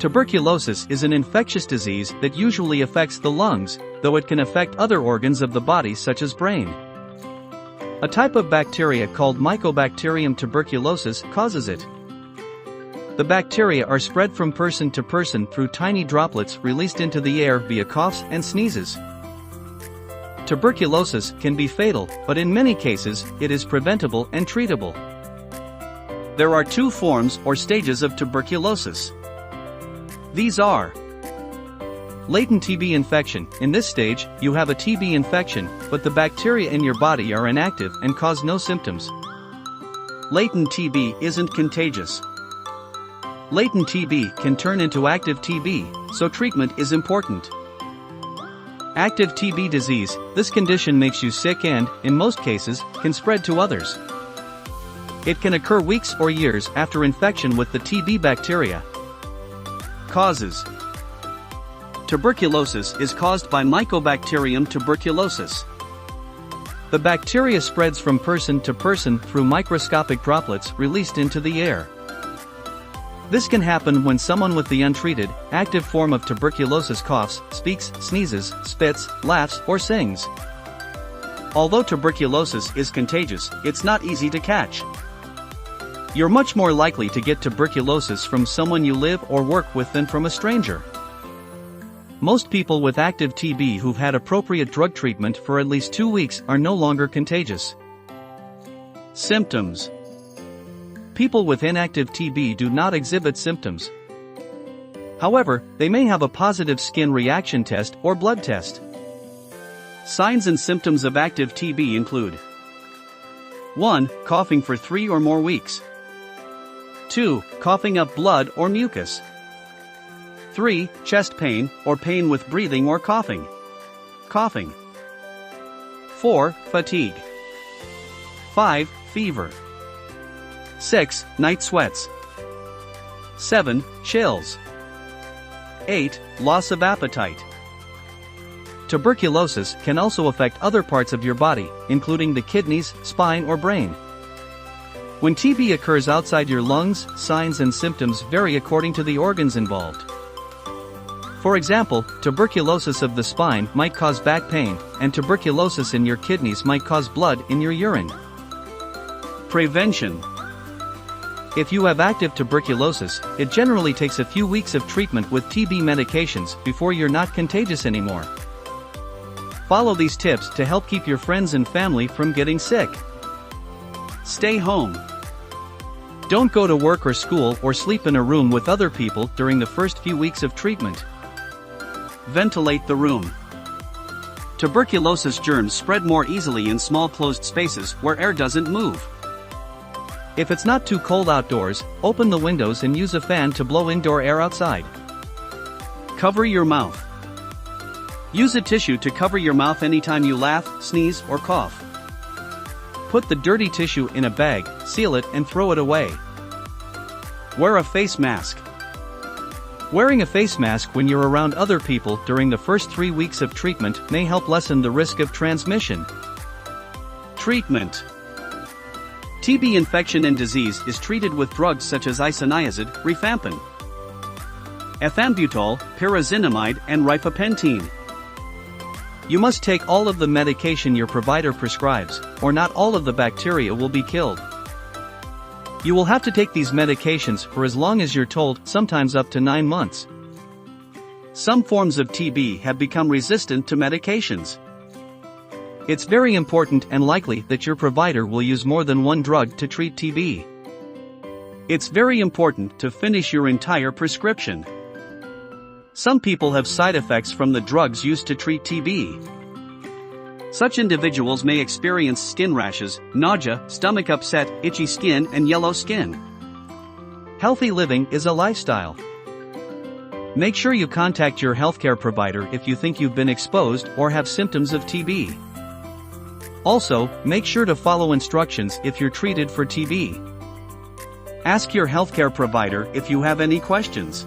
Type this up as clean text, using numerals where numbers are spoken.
Tuberculosis is an infectious disease that usually affects the lungs, though it can affect other organs of the body such as brain. A type of bacteria called Mycobacterium tuberculosis causes it. The bacteria are spread from person to person through tiny droplets released into the air via coughs and sneezes. Tuberculosis can be fatal, but in many cases, it is preventable and treatable. There are two forms or stages of tuberculosis. These are latent TB infection. In this stage, you have a TB infection, but the bacteria in your body are inactive and cause no symptoms. Latent TB isn't contagious. Latent TB can turn into active TB, so treatment is important. Active TB disease, this condition makes you sick and, in most cases, can spread to others. It can occur weeks or years after infection with the TB bacteria. Causes: tuberculosis is caused by Mycobacterium tuberculosis. The bacteria spreads from person to person through microscopic droplets released into the air. This can happen when someone with the untreated, active form of tuberculosis coughs, speaks, sneezes, spits, laughs, or sings. Although tuberculosis is contagious, it's not easy to catch. You're much more likely to get tuberculosis from someone you live or work with than from a stranger. Most people with active TB who've had appropriate drug treatment for at least 2 weeks are no longer contagious. Symptoms: people with inactive TB do not exhibit symptoms. However, they may have a positive skin reaction test or blood test. Signs and symptoms of active TB include: 1. Coughing for 3 or more weeks. 2. Coughing up blood or mucus. 3. Chest pain or pain with breathing or coughing. 4. Fatigue. 5. Fever. 6. Night sweats. 7. Chills. 8. Loss of appetite. Tuberculosis can also affect other parts of your body, including the kidneys, spine or brain. When TB occurs outside your lungs, signs and symptoms vary according to the organs involved. For example, tuberculosis of the spine might cause back pain, and tuberculosis in your kidneys might cause blood in your urine. Prevention: if you have active tuberculosis, it generally takes a few weeks of treatment with TB medications before you're not contagious anymore. Follow these tips to help keep your friends and family from getting sick. Stay home. Don't go to work or school or sleep in a room with other people during the first few weeks of treatment. Ventilate the room. Tuberculosis germs spread more easily in small closed spaces where air doesn't move. If it's not too cold outdoors, open the windows and use a fan to blow indoor air outside. Cover your mouth. Use a tissue to cover your mouth anytime you laugh, sneeze, or cough. Put the dirty tissue in a bag, seal it and throw it away. Wear a face mask. Wearing a face mask when you're around other people during the first 3 weeks of treatment may help lessen the risk of transmission. Treatment: TB infection and disease is treated with drugs such as isoniazid, rifampin, ethambutol, pyrazinamide, and rifapentine. You must take all of the medication your provider prescribes, or not all of the bacteria will be killed. You will have to take these medications for as long as you're told, sometimes up to 9 months. Some forms of TB have become resistant to medications. It's very important and likely that your provider will use more than one drug to treat TB. It's very important to finish your entire prescription. Some people have side effects from the drugs used to treat TB. Such individuals may experience skin rashes, nausea, stomach upset, itchy skin, and yellow skin. Healthy living is a lifestyle. Make sure you contact your healthcare provider if you think you've been exposed or have symptoms of TB. Also, make sure to follow instructions if you're treated for TB. Ask your healthcare provider if you have any questions.